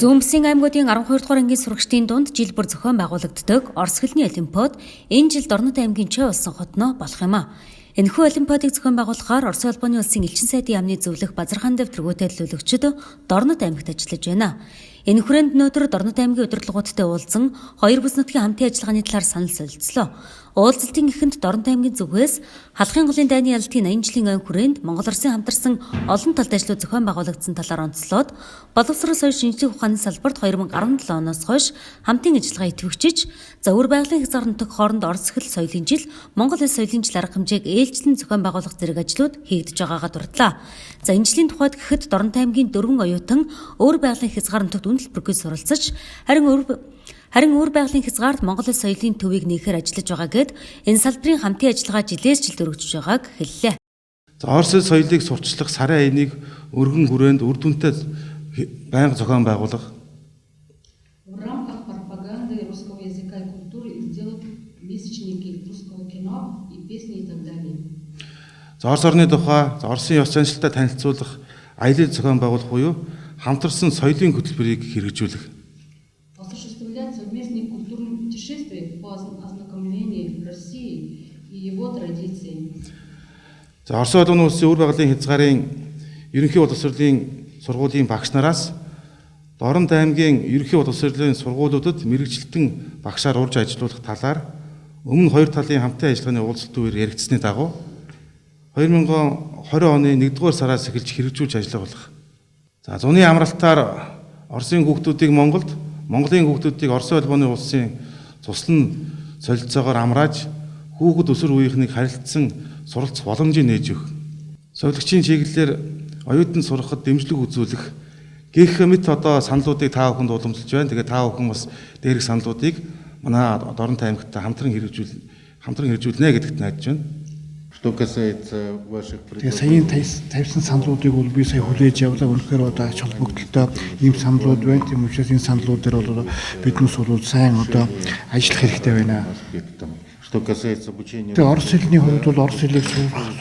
Зүүнбэсийн аймагуудын 12 дугаар ангийн сурагчдын дунд жил бүр зохион байгуулагддаг Орос хэлний олимпиад энэ жил Дорнод аймгийн Ч болсон хотно болох юм а. Энэхүү олимпиадыг зохион байгуулахаар Орос улбаны улсын элчин сайдын яамны зөвлөх Базархан дэвтргүүтэй төлөөлөгчд Дорнод аймагт ажиллаж байна. Энэ хүрээнд өнөөдөр Дорнод аймгийн удирдлагуудтай уулзсан хоёр бүс нутгийн хамтын ажиллагааны талаар санал солилцлоо. Уулзалтын эхэнд Дорнод аймгийн зүгээс халахын голын дайны ялалтын 80 жилийн ой хүрээнд Монгол Оросын хамтарсан олон талд ажлууд зохион байгуулагдсан талаар онцлоод боловсрол соёл шинжлэх ухааны салбарт 2017 оноос хойш хамтын ажиллагаа идэвхжиж, өвөр байгалийн хязгаарлалтын хооронд Орос хэл соёлын жил, Монгол хэл соёлын жил арга хэмжээг ээлжлэн зохион байгуулах зэрэг ажлууд хийгдэж байгаагаа дурдлаа. За энэ жилийн тухайд гэхэд Дорнод аймгийн 4 оюутан өвөр байгалийн хязгаарлалтад үнэлт бүргээс суралцаж, харин өвөр байгалийн хязгаарт Монгол хэл соёлын төвийг нээхээр ажиллаж байгаа гэд энэ салбарын хамтын ажиллагаа жилээс жилд өргөжж байгааг хэллээ. Орос хэл соёлыг сурчлах сарын аяныг өргөн хүрээнд үр дүнтэй байнга зохион байгуулах. В рамках пропаганды русского языка и культуры сделать месячники русского кино и песни и так далее. Орос орны тухай, Оросын ёс заншилтай танилцуулах, аялал зохион байгуулах буюу хамтарсан соёлын хөтөлбөрийг хэрэгжүүлэх. Осуществлять совместные культурные путешествия по ознакомлению России и его традициями. Орос улбаны улсын өвөр байгалийн хязгаарын ерөнхий боловсролын сургуулийн багш нараас Дорнод аймгийн ерөнхий боловсролын сургуулиудад мэрэгчлэн багшаар урьж ажиллах талаар өмнө хоёр талын хамтын ажиллагааны уулзалтын үеэр яригдсны дагуу 2020 оны 1-р сараас эхэлж хэрэгжүүлж ажиллах болох. За зуны амралтаар Оросын хүүхдүүдийг Монголд, Монголын хүүхдүүдийг Орос улбаны улсын цуслан солилцоогоор амрааж хүүхэд өсвөр үеийнхнийг харилцсан суралцах боломжийг нээж өгөх. Совилогчийн чиглэлээр оюутан сурахад дэмжлэг үзүүлэх гэх мэт одоо саналуудыг та бүхэнд уламжилж байна. Тэгээ та бүхэн бас дээрх саналуудыг манай Дорнод аймагт хамтран хэрэгжүүлнэ гэдэгт найдаж байна. Что касается ваших предложений. Тавьсан саналуудыг бол би сая хүлээж явлаа. Үнэхээр одоо ач холбогдолтой ийм саналууд байна. Тийм учраас энэ саналууд дээр бол биднес бол сайн одоо ажиллах хэрэгтэй байна. Что касается обучения. Орос хэлний хувьд бол Орос хэлийг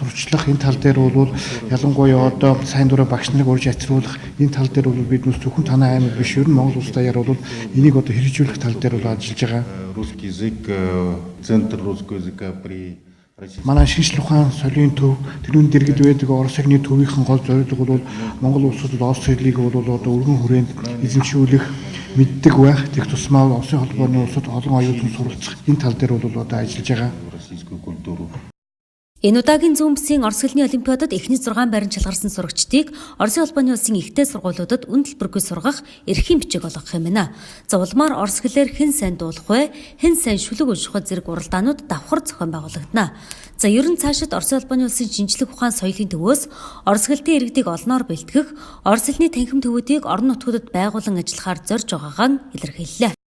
сурчлах энэ тал дээр бол ялангуяа одоо сайн дураа багш нарыг урьж ачруулах энэ тал дээр бол биднес зөвхөн танай аймаг биш ер нь Монгол улс даяар бол энийг одоо хэрэгжүүлэх тал дээр бол ажиллаж байгаа. Русский язык, центр русского языка при Манай шинжлэх ухааны соёлын төв тэрүүн дэргэд байдаг Орос хэлний төвийнхэн гол зорилго бол Монгол улсад Орос хэлийг бол одоо өргөн хүрээнд эзэмшүүлэх мэддэг байх. Тэг тусмаа Оросын холбооны улсад олон оюутан суралцах энэ тал дээр бол одоо ажиллаж байгаа. Энэ удаагийн зүүнбэсийн Орос хэлний олимпиадад эхний 6 байранд шалгарсан сурагчдыг Оросын улбаны улсын ихтэй сургуулиудад үнэлт бүргүй сургах эрхийн бичиг олгох юм байна. За улмаар орос хэлээр хэн сайн дуулах вэ? Хэн сайн шүлэг унших вэ зэрэг уралдаанууд давхар зохион байгуулагдана. За ер нь цаашид Оросын улбаны улсын шинжлэх ухааны соёлын төвөөс орос хэлтэй иргэдийг олноор бэлтгэх, орос хэлний танхим төвүүдийг орон нутгуудад байгуулан ажиллахаар зорж байгаагаа илэрхийллээ.